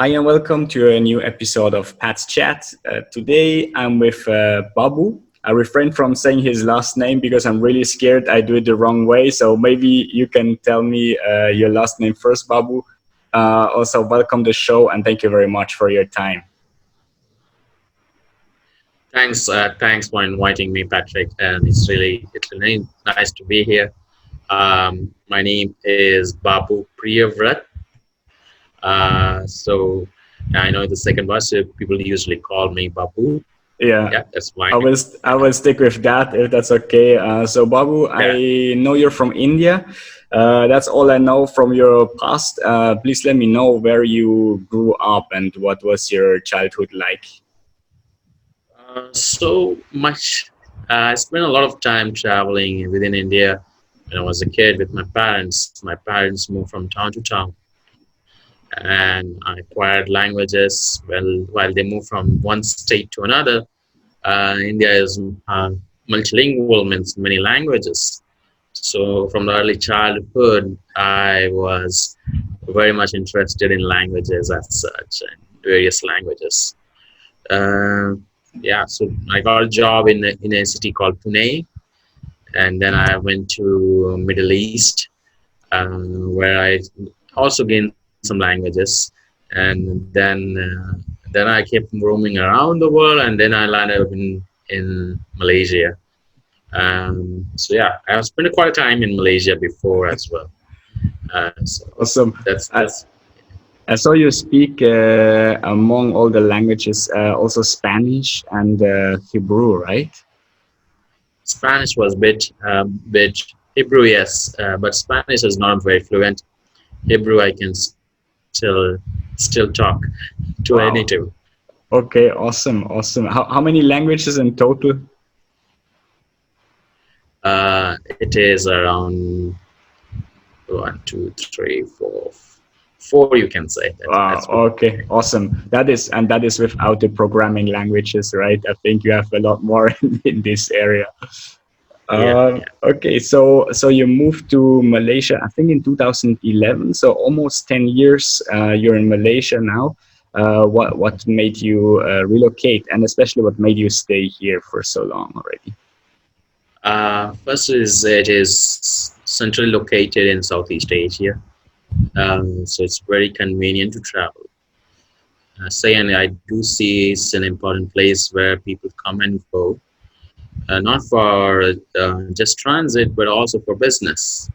Hi and welcome to a new episode of Pat's Chat. Today I'm with Babu. I refrain from saying his last name because I'm really scared I do it the wrong way. So maybe you can tell me your last name first, Babu. Also, welcome to the show and thank you very much for your time. Thanks for inviting me, Patrick. And it's really nice to be here. My name is Babu Priyavrat. So I know the second verse, people usually call me Babu. Yeah, Yeah, that's fine. I will stick with that if that's okay. So Babu, Yeah. I know you're from India. That's all I know from your past. Please let me know where you grew up and what was your childhood like. So much. I spent a lot of time traveling within India when I was a kid with my parents. My parents moved from town to town, and I acquired languages. Well, while they moved from one state to another, India is multilingual, means many languages. So from the early childhood, I was very much interested in languages as such and various languages. Uh, yeah, so I got a job in a city called Pune, and then I went to Middle East, where I also gained some languages, and then I kept roaming around the world, and then I landed up in Malaysia. So yeah, I've spent quite a time in Malaysia before as well. So Awesome. I, that's I saw you speak among all the languages, also Spanish and Hebrew, right? Spanish was bit Hebrew, yes, but Spanish is not very fluent. Hebrew I can still talk to a Wow. native. Okay, awesome, awesome. How many languages in total? It is around one, two, three, four, four. You can say that. Wow. That's good. Okay. Awesome. That is without the programming languages, right? I think you have a lot more in this area. Yeah, yeah. Okay. So you moved to Malaysia, I think in 2011. So almost 10 years. You're in Malaysia now. What made you relocate, and especially what made you stay here for so long already? First is it is centrally located in Southeast Asia, so it's very convenient to travel. Second, I do see it's an important place where people come and go, not for just transit, but also for business.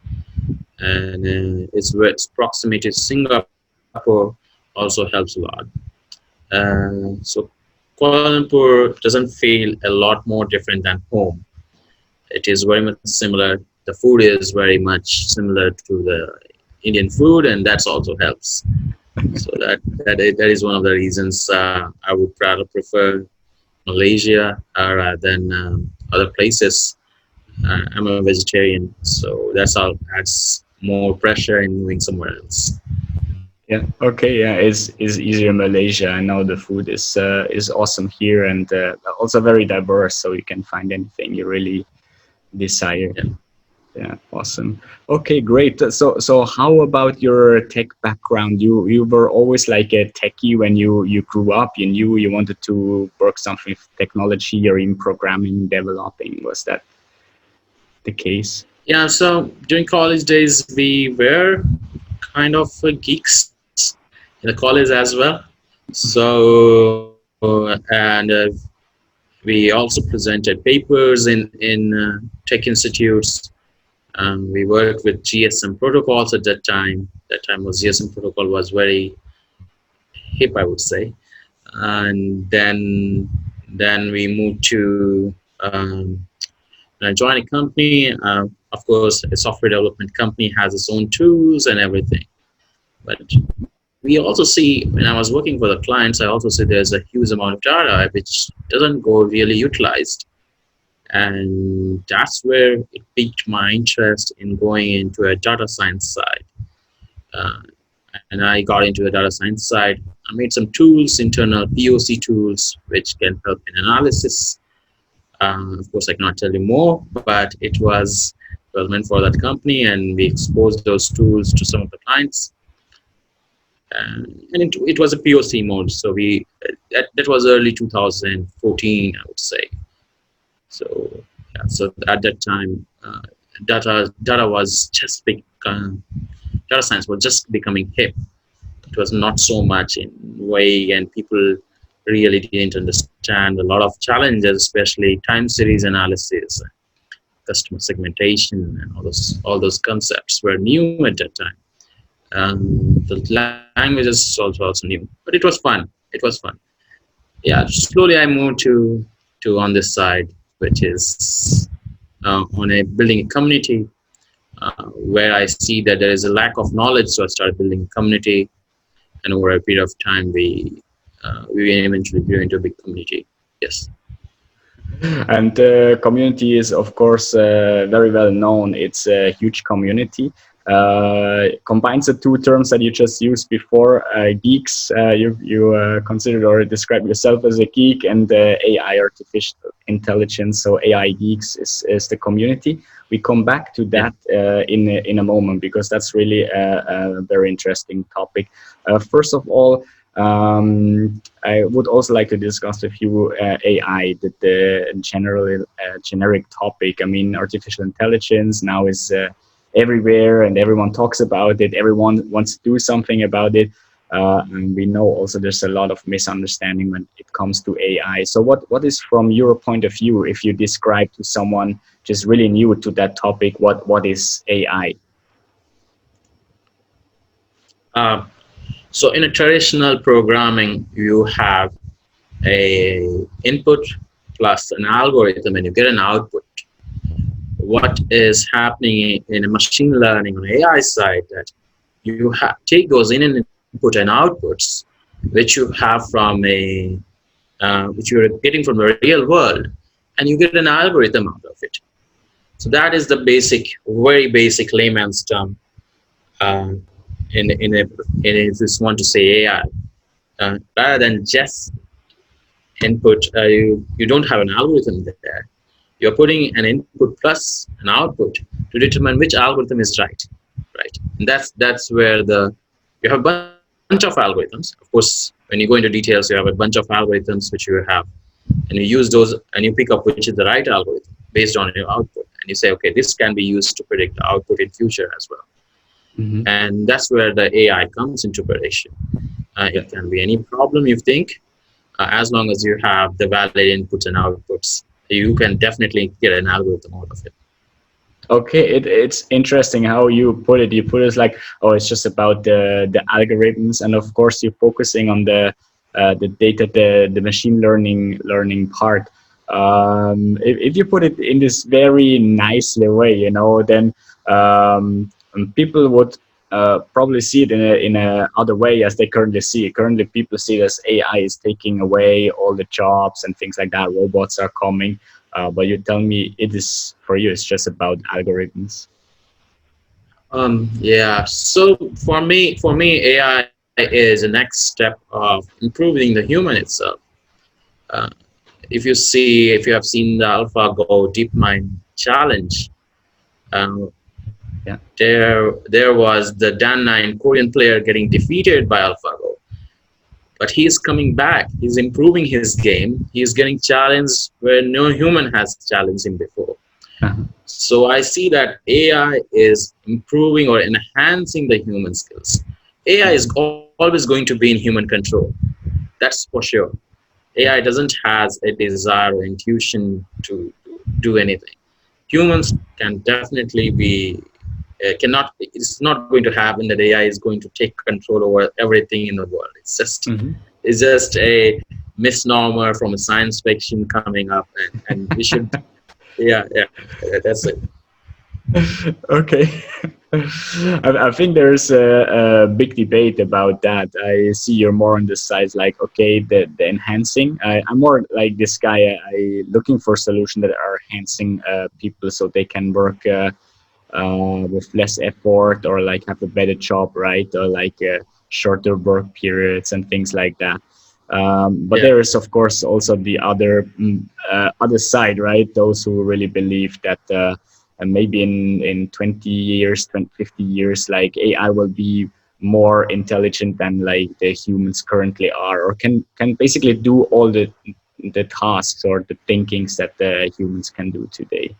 And its proximity to Singapore also helps a lot. So Kuala Lumpur doesn't feel a lot more different than home. It is very much similar. The food is very much similar to the Indian food, and that also helps. So that is one of the reasons I would rather prefer Malaysia rather than other places. I'm a vegetarian, so that's all adds more pressure in moving somewhere else. Yeah. Okay. Yeah. Is easier in Malaysia. I know the food is awesome here and also very diverse, so you can find anything you really desire. Yeah. Yeah. Awesome. Okay. Great. So how about your tech background? You were always like a techie when you grew up. You knew you wanted to work something with technology or in programming, developing. Was that the case? Yeah, so during college days, we were kind of geeks in the college as well. So we also presented papers in tech institutes. We worked with GSM protocols at that time. That time was GSM protocol was very hip, I would say. And then we moved to when I joined a company. Of course, a software development company has its own tools and everything. But we also see when I was working for the clients, I also see there's a huge amount of data which doesn't go really utilized, and that's where it piqued my interest in going into a data science side. Uh, and I got into the data science side. I made some tools, internal POC tools, which can help in analysis. Of course, I cannot tell you more, but it was meant for that company, and we exposed those tools to some of the clients. and it was a POC mode. So that was early 2014, I would say. So yeah, so at that time, data was just data science was just becoming hip. It was not so much in way, and people really didn't understand a lot of challenges, especially time series analysis, customer segmentation, and all those concepts were new at that time. The languages also new, but it was fun. It was fun. Yeah, slowly I moved to on this side, which is on a building a community, where I see that there is a lack of knowledge. So I started building a community, and over a period of time, we eventually grew into a big community. Yes. And the community is, of course, very well known. It's a huge community. Combines the two terms that you just used before. Geeks, you considered or describe yourself as a geek, and AI, artificial intelligence. So AI Geeks is the community. We come back to Yeah. that in a moment, because that's really a very interesting topic. First of all, I would also like to discuss with you AI, the generic topic. I mean, artificial intelligence now is everywhere, and everyone talks about it. Everyone wants to do something about it. And we know also there's a lot of misunderstanding when it comes to AI. So what is, from your point of view, if you describe to someone just really new to that topic, what is AI? Uh, so in a traditional programming, you have a input plus an algorithm, and you get an output. What is happening in a machine learning on AI side, that you take those input and outputs, which you have from which you're getting from the real world, and you get an algorithm out of it. So that is the basic, very basic layman's term. Uh, in if you want to say AI, rather than just input, you don't have an algorithm there. You're putting an input plus an output to determine which algorithm is right? And that's where you have a bunch of algorithms. Of course, when you go into details, you have a bunch of algorithms which you have, and you use those, and you pick up which is the right algorithm based on your output, and you say, okay, this can be used to predict the output in future as well. Mm-hmm. And that's where the AI comes into prediction. Yeah. It can be any problem you think, as long as you have the valid inputs and outputs, you can definitely get an algorithm out of it. Okay, it's interesting how you put it. You put it like, oh, it's just about the algorithms, and of course you're focusing on the data, the machine learning part. If you put it in this very nicely way, then people would probably see it in a other way as they currently see it. Currently, people see it as AI is taking away all the jobs and things like that. Robots are coming. But you tell me it is, for you, it's just about algorithms. Yeah. So for me, AI is the next step of improving the human itself. Uh, if you have seen the AlphaGo DeepMind challenge, um, Yeah. there was the Dan9 Korean player getting defeated by AlphaGo, but he's coming back. He's improving his game. He's getting challenged where no human has challenged him before. Uh-huh. So I see that AI is improving or enhancing the human skills. AI is always going to be in human control. That's for sure. AI doesn't has a desire or intuition to do anything. Humans can definitely be cannot. It's not going to happen that AI is going to take control over everything in the world. Mm-hmm. It's just a misnomer from a science fiction coming up, and we should. Yeah, yeah, that's it. Okay. I think there's a big debate about that. I see you're more on the side like, okay, the enhancing. I'm more like this guy. I looking for solutions that are enhancing people so they can work with less effort, or like have a better job, right? Or like shorter work periods and things like that. But Yeah. there is, of course, also the other side, right? Those who really believe that and maybe in 20 years, 20, 50 years, like AI will be more intelligent than like the humans currently are, or can basically do all the tasks or the thinkings that the humans can do today.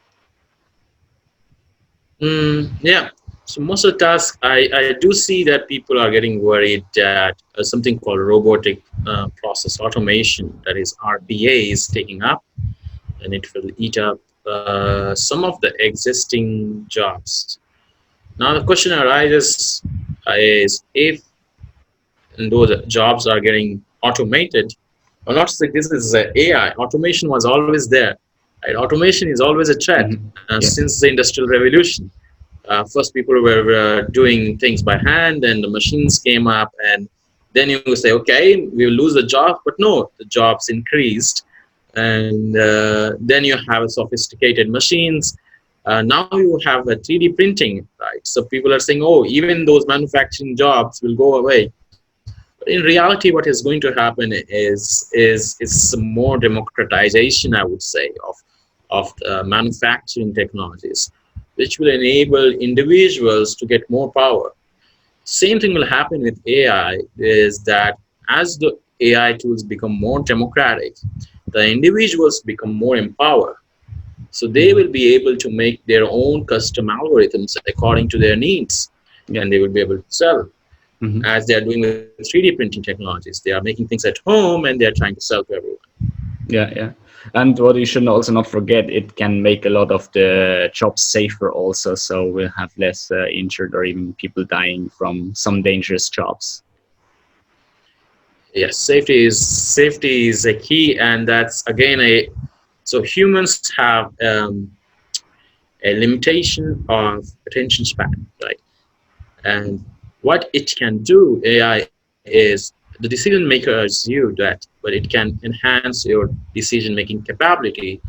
Yeah. So most of the tasks, I do see that people are getting worried that something called robotic process automation, that is RPA, is taking up, and it will eat up some of the existing jobs. Now the question arises is if those jobs are getting automated. Well, not like this is AI. Automation was always there. Right? Automation is always a threat Hmm. Yeah. since the Industrial Revolution. First, people were doing things by hand, and the machines came up, and then you say, okay, we will lose the job, but no, the jobs increased, and then you have sophisticated machines. Now you have a 3D printing, right? So people are saying, oh, even those manufacturing jobs will go away. But in reality, what is going to happen is some more democratization, I would say, of manufacturing technologies, which will enable individuals to get more power. Same thing will happen with AI, is that as the AI tools become more democratic, the individuals become more empowered. So they Hmm. will be able to make their own custom algorithms according to their needs, Yeah. and they will be able to sell, Hmm. as they are doing with 3D printing technologies. They are making things at home and they are trying to sell to everyone. Yeah, yeah. And what you should also not forget, it can make a lot of the jobs safer also. So we'll have less injured or even people dying from some dangerous jobs. Yes, safety is a key, and that's again a so humans have a limitation of attention span, right? And what it can do, AI, is the decision maker is you that, but it can enhance your decision making capability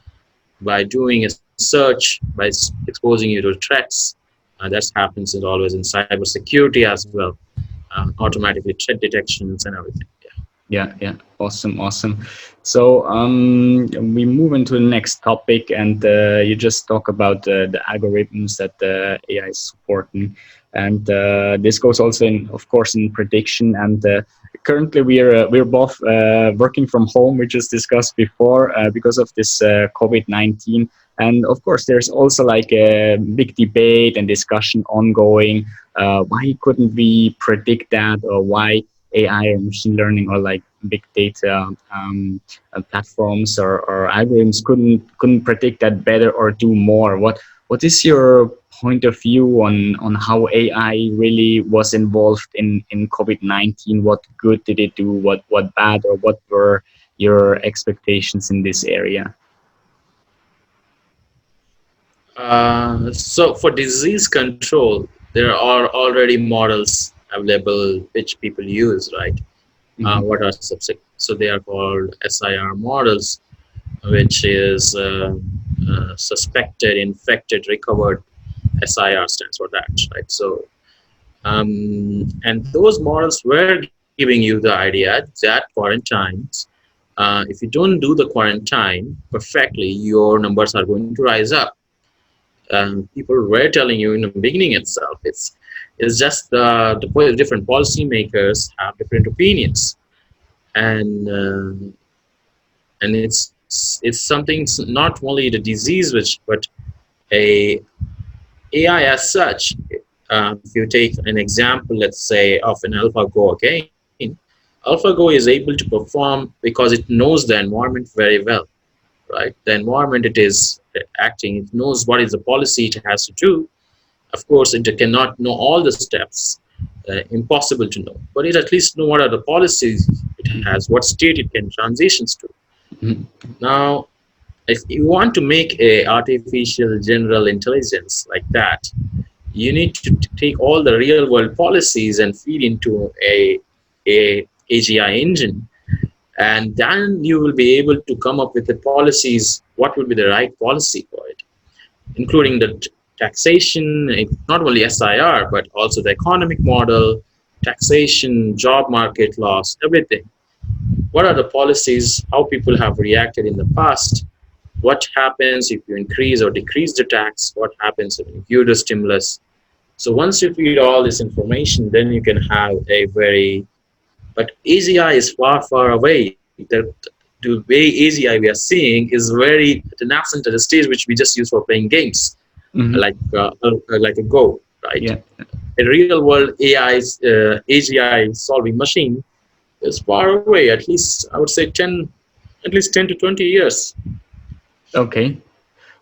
by doing a search, by exposing you to threats. That happens is always in cybersecurity as well, automatically threat detections and everything. Yeah. Yeah, yeah, awesome, awesome. So we move into the next topic, and you just talk about the algorithms that the AI is supporting, and this goes also in, of course, in prediction. And currently, we're both working from home. We just discussed before because of this COVID-19, and of course, there's also like a big debate and discussion ongoing. Why couldn't we predict that, or why AI or machine learning or like big data platforms or algorithms couldn't predict that better or do more? What is your point of view on how AI really was involved in COVID-19? What good did it do? What bad, or what were your expectations in this area? So for disease control, there are already models available which people use, right? Hmm. What are so they are called SIR models, which is suspected, infected, recovered. SIR stands for that, right? So and those models were giving you the idea that quarantines, if you don't do the quarantine perfectly, your numbers are going to rise up. People were telling you in the beginning itself. It's just the different policymakers have different opinions, and it's something, not only the disease, but a AI as such. If you take an example, let's say, of an AlphaGo again, AlphaGo is able to perform because it knows the environment very well, right? The environment it is acting, it knows what is the policy it has to do. Of course, it cannot know all the steps, impossible to know, but it at least know what are the policies it has, what state it can transitions to. Hmm. Now, if you want to make a artificial general intelligence like that, you need to take all the real world policies and feed into a AGI engine, and then you will be able to come up with the policies, what will be the right policy for it, including the taxation, not only SIR, but also the economic model, taxation, job market laws, everything. What are the policies, how people have reacted in the past, what happens if you increase or decrease the tax, what happens if you do the stimulus, So once you feed all this information, then you can have a very, but AGI is far, far away. The way AGI we are seeing is very at a nascent at a stage which we just use for playing games, Hmm. like a Go, right? Yeah. A real world AGI solving machine is far away. At least I would say at least 10 to 20 years. Okay.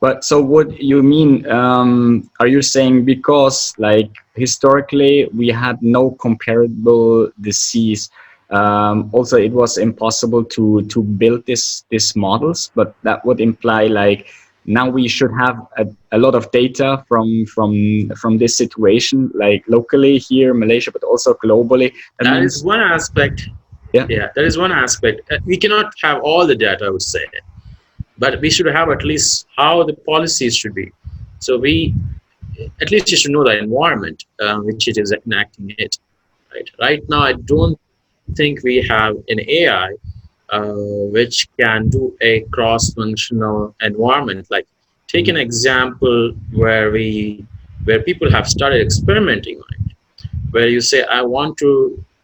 But so what you mean, are you saying because like historically we had no comparable disease, also it was impossible to build this models, but that would imply like now we should have a lot of data from this situation, like locally here in Malaysia, but also globally. That That is means, one aspect. yeah. Yeah, that is one aspect. We cannot have all the data, I would say, but we should have at least how the policies should be. So we at least you should know the environment which it is enacting it. Right now, I don't think we have an AI which can do a cross-functional environment. Like, take an Mhm. example where people have started experimenting on it, where you say, I want to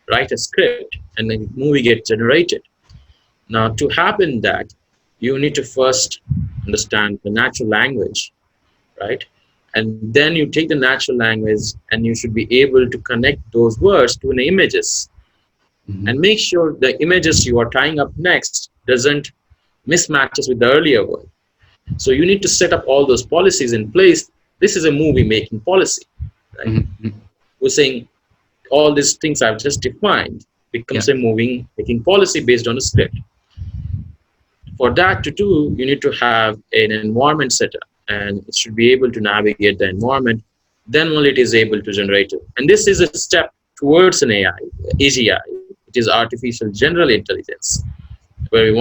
write a script, and the movie gets generated. Now, to happen that, you need to first understand the natural language, right? And then you take the natural language and you should be able to connect those words to an images and Mhm. make sure the images you are tying up next doesn't mismatches with the earlier one. So you need to set up all those policies in place. This is a movie making policy, right? Mhm. We're saying all these things I've just defined becomes Yeah. a moving making policy based on a script. For that to do, you need to have an environment set up, and it should be able to navigate the environment. Then only it is able to generate it. And this is a step towards an AI, AGI. It is artificial general intelligence, where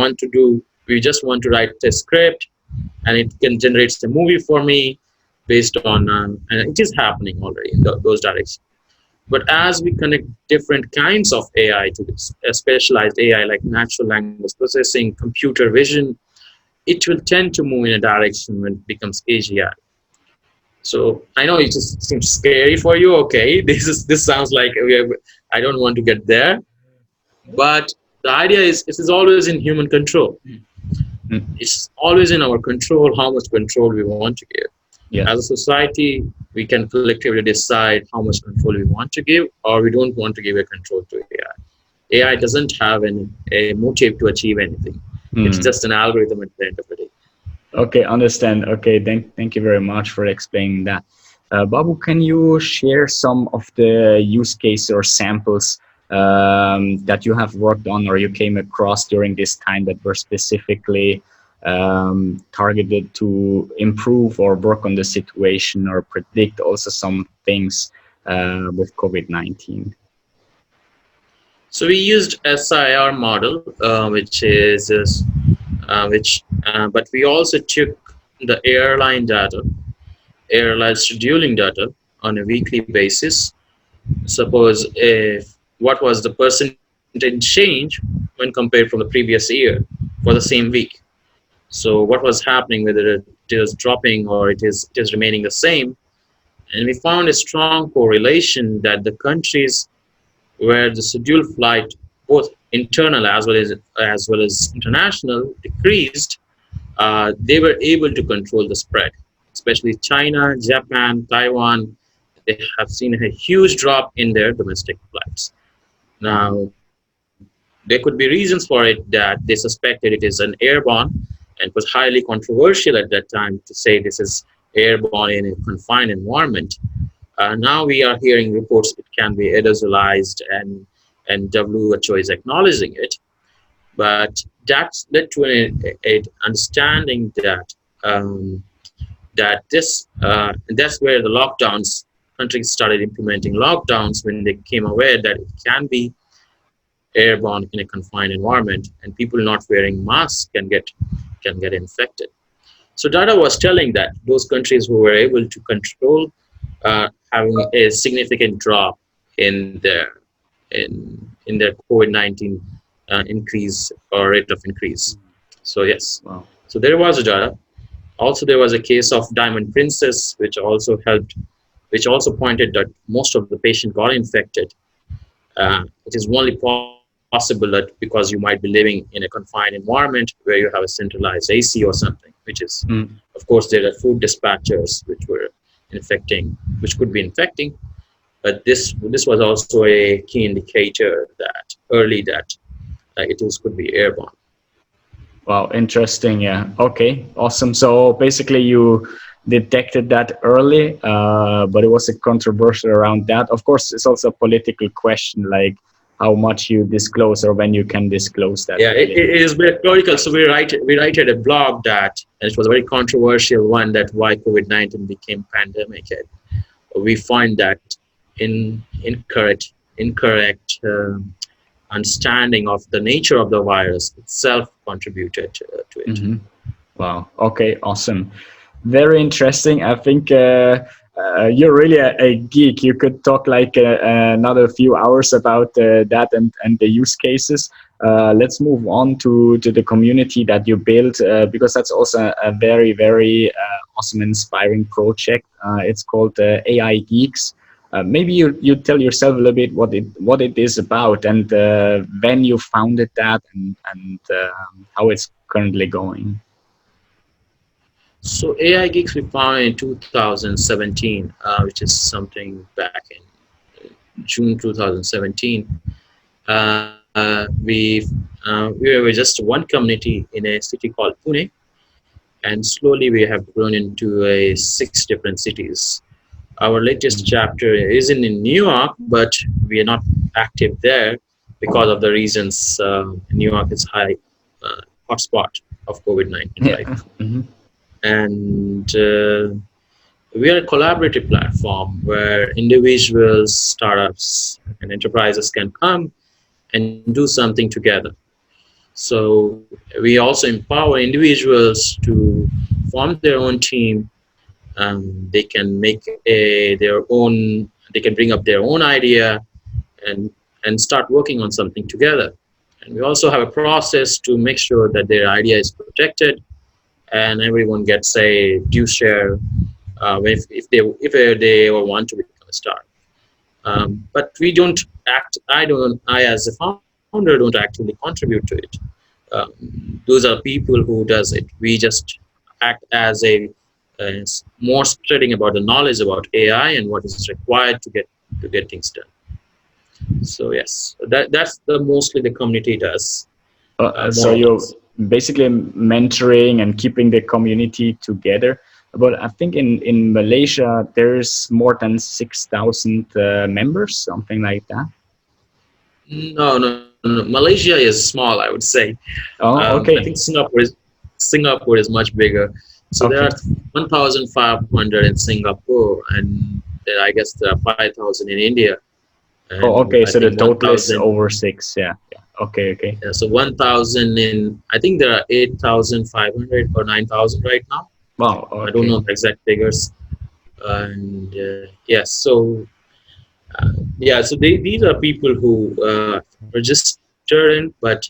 we just want to write a script, and it can generate a movie for me based on, and it is happening already in those directions. But as we connect different kinds of AI to this, a specialized AI like natural language processing, computer vision, it will tend to move in a direction when it becomes AGI. So I know it just seems scary for you. Okay, this sounds like I don't want to get there, but the idea is it is always in human control. Mm. It's always in our control how much control we want to give. As a Yes. society, we can collectively decide how much control we want to give or we don't want to give a control to AI. AI doesn't have a motive to achieve anything. It's Mm. just an algorithm at the end of the day. Okay, understand. Okay, thank you very much for explaining that. Babu, can you share some of the use cases or samples that you have worked on or you came across during this time that were specifically targeted to improve or work on the situation or predict also some things with COVID-19? So we used SIR model, but we also took the airline data, airline scheduling data on a weekly basis. Suppose if what was the percentage change when compared from the previous year for the same week. So what was happening, whether it is dropping or it is remaining the same, and we found a strong correlation that the countries where the scheduled flight, both internal as well as international, decreased, they were able to control the spread. Especially China, Japan, Taiwan, they have seen a huge drop in their domestic flights. Now, there could be reasons for it that they suspected it is an airborne, and it was highly controversial at that time to say this is airborne in a confined environment. Now we are hearing reports it can be aerosolized, and WHO is acknowledging it. But that's led to an understanding that that's where the lockdowns countries started implementing lockdowns when they became aware that it can be airborne in a confined environment, and people not wearing masks can get infected. So data was telling that those countries who were able to control having a significant drop in their COVID-19 increase or rate of increase. So yes, Wow. so there was a data. Also, there was a case of Diamond Princess, which also helped which also pointed that most of the patient got infected. It is only possible that because you might be living in a confined environment where you have a centralized AC or something, which is, Mm. of course, there are food dispatchers which were infecting, which could be infecting. But this was also a key indicator that early that it is could be airborne. Wow, interesting. Yeah. Okay. Awesome. So basically, you detected that early, but it was a controversy around that. Of course, it's also a political question, like how much you disclose or when you can disclose that. Yeah, Really. it is very critical. So we write a blog that, and it was a very controversial one, that why COVID-19 became pandemic. And we find that incorrect understanding of the nature of the virus itself contributed to it. Hmm. Wow. Okay. Awesome. Very interesting. I think you're really a geek. You could talk like another few hours about that and the use cases. Let's move on to the community that you built because that's also a very, very awesome, inspiring project. It's called AI Geeks. Maybe you tell yourself a little bit what it is about and when you founded that and how it's currently going. So AI Geeks we founded in 2017, which is something back in June 2017. We were just one community in a city called Pune, and slowly we have grown into six different cities. Our latest chapter is in New York, but we are not active there because of the reasons. New York is high hotspot of COVID-19 Yeah. right now, Hmm. and we are a collaborative platform where individuals, startups, and enterprises can come and do something together. So we also empower individuals to form their own team. They can make their own. They can bring up their own idea and start working on something together. And we also have a process to make sure that their idea is protected and everyone gets a due share if they want to become a star. But we don't act. I as a founder don't actually contribute to it. Those are people who does it. We just act as a more spreading about the knowledge about AI and what is required to get things done. So yes, that's the mostly the community does. So More or you're less. basically mentoring and keeping the community together. But I think in Malaysia there's more than 6,000 members, something like that. No. Malaysia is small, I would say. Oh, I think okay, Singapore is much bigger. So there okay. are 1,500 in Singapore, and I guess there are 5,000 in India, Oh, and okay. I So the think total is 1,000. over six. Yeah. Yeah. Okay. Okay. So 1,000 in. I think there are 8,500 or 9,000 right now. Wow. I don't Okay. know the exact figures. And yes, so yeah, so these are people who register in, but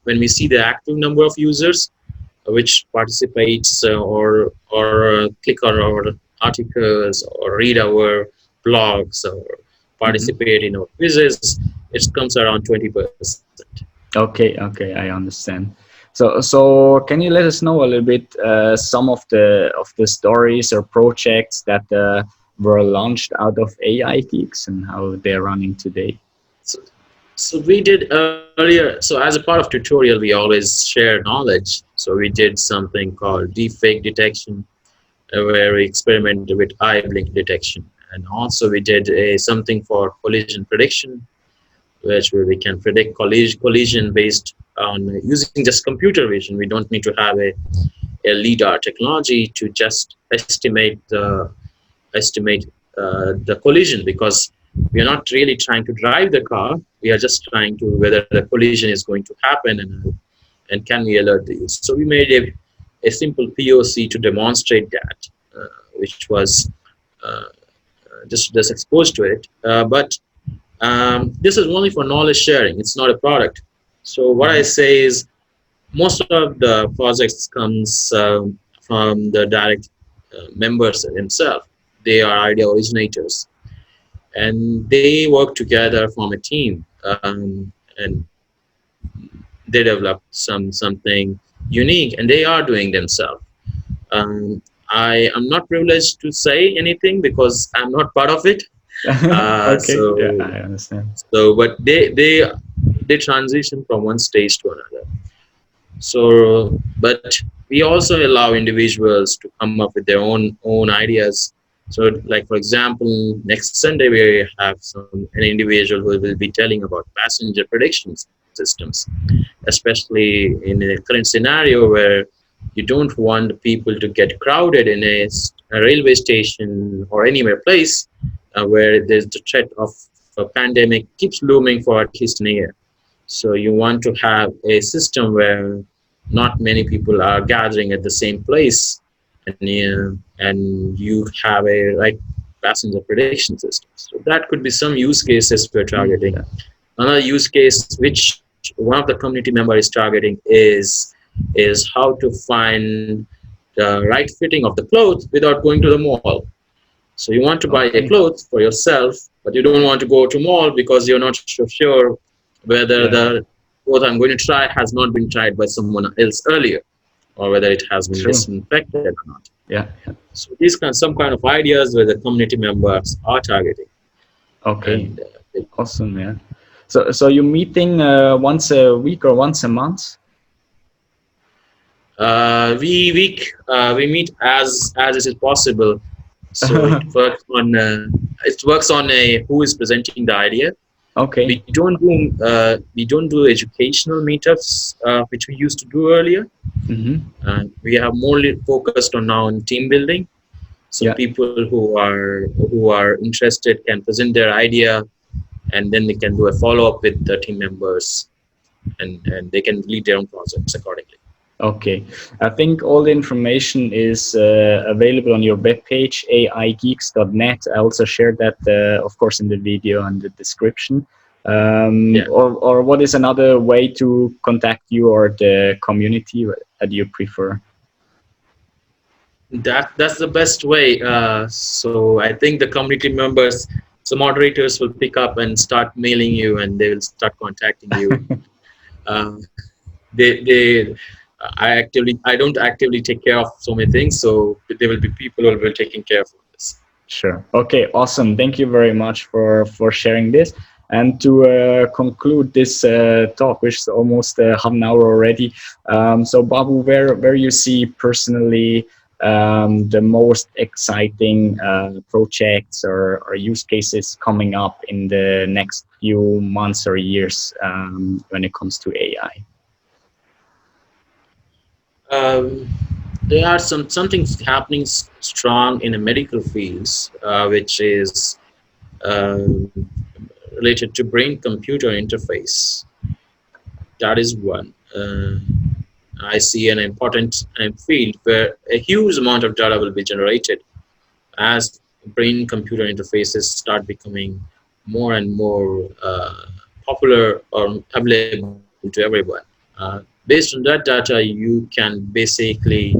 when we see the active number of users which participates or click on our articles or read our blogs or Mhm. participate in our quizzes, it comes around 20%. Okay, okay, I understand. So can you let us know a little bit some of the stories or projects that were launched out of AI Geeks and how they're running today? So, so we did earlier. So as a part of tutorial, we always share knowledge. So we did something called deepfake detection, where we experimented with eye blink detection, and also we did something for collision prediction, which where we can predict collision based on using just computer vision. We don't need to have a lidar technology to just estimate the collision, because we are not really trying to drive the car. We are just trying to whether the collision is going to happen, and can we alert the user. So we made a simple POC to demonstrate that, which was just exposed to it. But this is only for knowledge sharing. It's not a product. So what I Mhm. say is most of the projects comes from the direct members themselves. they are idea originators, and they work together, form a team, and they develop something unique, and they are doing themselves. Um, I am not privileged to say anything because I'm not part of it. Okay, yeah, So I understand. but they transition from one stage to another. So, but we also allow individuals to come up with their own ideas. So, like for example, next Sunday we have an individual who will be telling about passenger prediction systems, especially in a current scenario where you don't want people to get crowded in a railway station or anywhere place where there's the threat of a pandemic keeps looming for at least an year. So you want to have a system where not many people are gathering at the same place, and you have a right passenger prediction system. So that could be some use cases we're targeting. Yeah. Another use case which one of the community member is targeting is how to find the right fitting of the clothes without going to the mall. So you want to buy a Okay. clothes for yourself, but you don't want to go to mall because you're not so sure whether Yeah. the cloth I'm going to try has not been tried by someone else earlier, or whether it has been True. disinfected or not. Yeah. Yeah. So these kind some kind of ideas where the community members are targeting, Okay. and Awesome. Yeah. So you're meeting once a week or once a month? we meet as it is possible. So it works on a who is presenting the idea. Okay. We don't do educational meetups which we used to do earlier. Mm-hmm. We have more focused on now on team building. So Yeah. people who are interested can present their idea, and then they can do a follow up with the team members, and they can lead their own projects accordingly. Okay. I think all the information is available on your webpage, aigeeks.net. I also shared that, of course, in the video and the description. Yeah, Or what is another way to contact you or the community that you prefer? that's the best way. So I think the community members, so moderators will pick up and start mailing you, and they will start contacting you. Uh, they I don't actively take care of so many things, so there will be people who will be taking care of this. Sure. Okay. Awesome. Thank you very much for sharing this. And to conclude this talk, which is almost half an hour already. So, Babu, where you see personally the most exciting projects or use cases coming up in the next few months or years when it comes to AI? um, there are something happening strong in the medical fields, which is um, related to brain computer interface. That is one. I see an important field where a huge amount of data will be generated as brain computer interfaces start becoming more and more popular or available to everyone. Based on that data, you can basically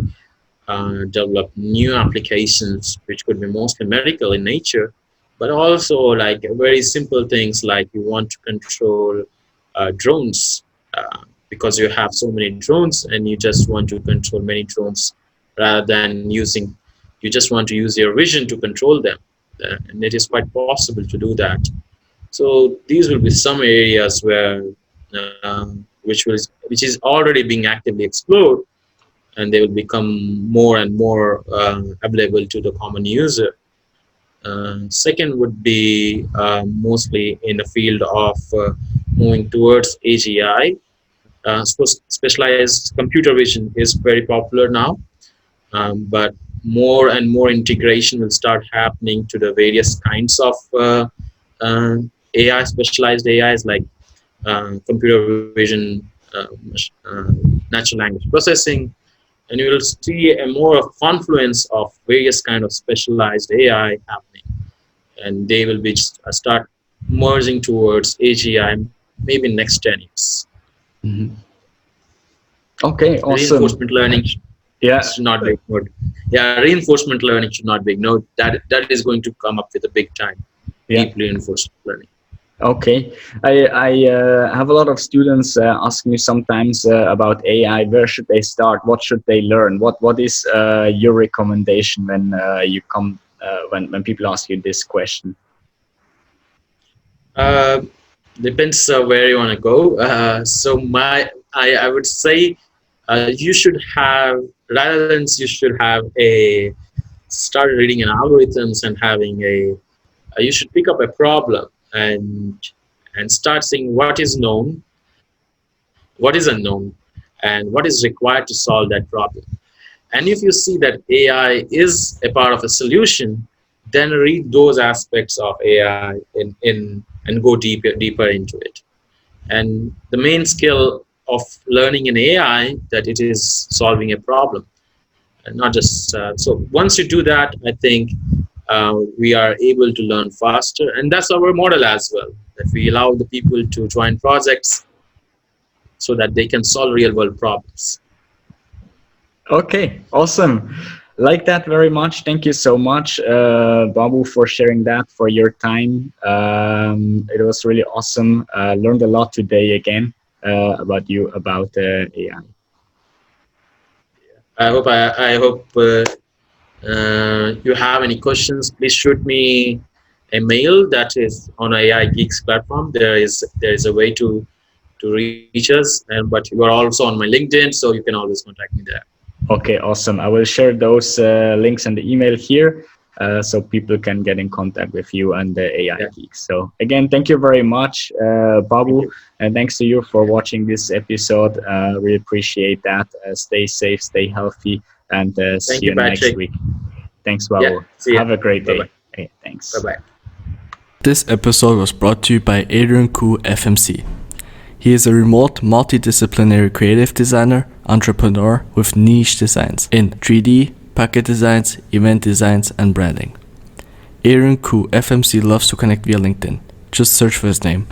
develop new applications which could be mostly medical in nature, but also like very simple things like you want to control drones because you have so many drones and you just want to control many drones rather than you just want to use your vision to control them. And it is quite possible to do that. So these will be some areas where which is already being actively explored, and they will become more and more available to the common user. Second would be mostly in the field of moving towards AGI. Specialized computer vision is very popular now, but more and more integration will start happening to the various kinds of AI, specialized AIs like computer vision, natural language processing, and you will see a more confluence of various kind of specialized AI happening, and they will be just, start merging towards AGI maybe in next 10 years. Mhm. Okay. Reinforcement Awesome. learning. It Yeah, should not be ignored. Yeah, reinforcement learning should not be ignored. That is going to come up with a big time. yeah. Deep reinforcement learning. Okay, I have a lot of students asking me sometimes about AI. Where should they start? What should they learn? What is your recommendation when you come when people ask you this question? Uh, Depends where you want to go. So I would say you should have, rather than you should have a start reading an algorithms and having a you should pick up a problem and start seeing what is known, what is unknown, and what is required to solve that problem. And if you see that AI is a part of a solution, then read those aspects of AI in and go deeper into it. And the main skill of learning in AI that it is solving a problem, and not just so. Once you do that, I think we are able to learn faster, and that's our model as well. That we allow the people to join projects so that they can solve real world problems. Okay, awesome. Like that very much. Thank you so much, Babu, for sharing that, for your time. It was really awesome. Learned a lot today again about you, about AI. I hope you have any questions. Please shoot me a mail that is on AI Geeks platform. There is a way to reach us, and but you are also on my LinkedIn, so you can always contact me there. Okay, awesome. I will share those links in the email here so people can get in contact with you and the AI Yeah, Geeks. So, again, thank you very much, thank Babu, you. and thanks to you for watching this episode. Really appreciate that. Stay safe, stay healthy, and see Thank you you, next Patrick. week. Thanks, Yeah, Babu. see ya. Have a great Bye bye. day. Okay, Bye thanks. bye. This episode was brought to you by Adrian Koo FMC. He is a remote, multidisciplinary creative designer, entrepreneur with niche designs in 3D, packet designs, event designs, and branding. Adrian Koo FMC loves to connect via LinkedIn. Just search for his name.